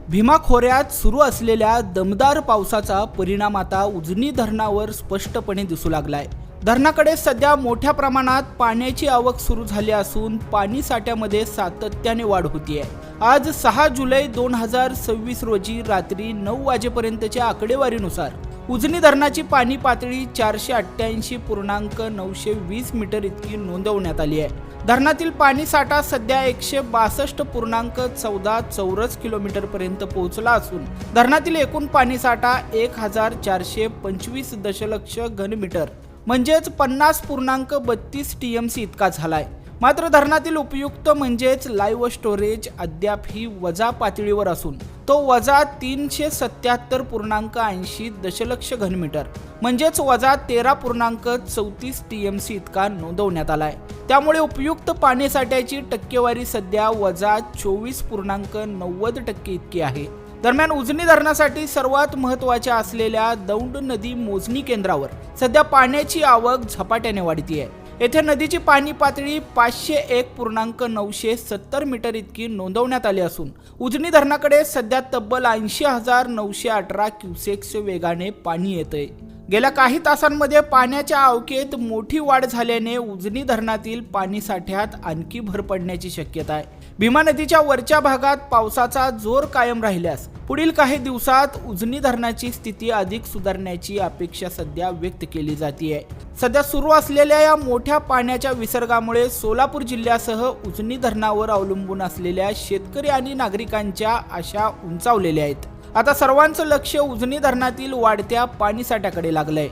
भीमा खोऱ्यात सुरू असलेल्या दमदार पावसाचा परिणाम आता उजनी धरणावर स्पष्टपणे दिसू लागलाय। धरणाकडे सध्या मोठ्या प्रमाणात पाण्याची आवक सुरू झाली असून पाणी साठ्यामध्ये सातत्याने वाढ होतीये। आज 6 जुलै 2026 रोजी रात्री 9 वाजेपर्यंतच्या आकडेवारीनुसार उजनी धरणाची पाणी पातळी 488.920 मीटर इतकी नोंदवण्यात आली आहे। धरणातील पाणी साठा सध्या 162.14 चौरस किलोमीटर पर्यंत पोहोचला असून धरणातील एकूण पाणी साठा 1425 दशलक्ष घनमीटर म्हणजेच 50.32 TMC इतका झालाय। मात्र धरणातील उपयुक्त म्हणजेच लाईव्ह स्टोरेज अद्यापही वजा पातळीवर असून तो वजा 377.80 दशलक्ष घनमीटर म्हणजेच वजा 13.34 TMC इतका नोंदवण्यात आलाय। त्यामुळे उपयुक्त पाणीसाठ्याची टक्केवारी सध्या वजा 24.90% इतकी आहे। दरम्यान उजनी धरणासाठी सर्वात महत्त्वाच्या असलेल्या दौंड नदी मोजणी केंद्रावर सध्या पाण्याची आवक झपाट्याने वाढतीये। येथे नदीची पाणी पातळी 501.970 मीटर इतकी नोंदवण्यात आली असून उजनी धरणाकडे सध्या तब्बल 80,918 क्युसेक्स वेगाने पाणी येतंय। गेल्या काही तासांमध्ये पाण्याच्या आवकेत मोठी वाढ झाल्याने उजनी धरणातील पाणी साठ्यात आणखी भर पडण्याची शक्यता आहे। भीमा नदीच्या वरच्या भागात पावसाचा जोर कायम राहिल्यास पुढील काही दिवसात उजनी धरणाची स्थिती अधिक सुधारण्याची अपेक्षा सध्या व्यक्त केली जाते। सध्या सुरू असलेल्या या मोठ्या पाण्याच्या विसर्गामुळे सोलापूर जिल्ह्यासह उजनी धरणावर अवलंबून असलेल्या शेतकरी आणि नागरिकांच्या आशा उंचावलेल्या आहेत। आता सर्वांचं लक्ष उजनी धरणातील वाढत्या पाणीसाठ्याकडे लागलंय।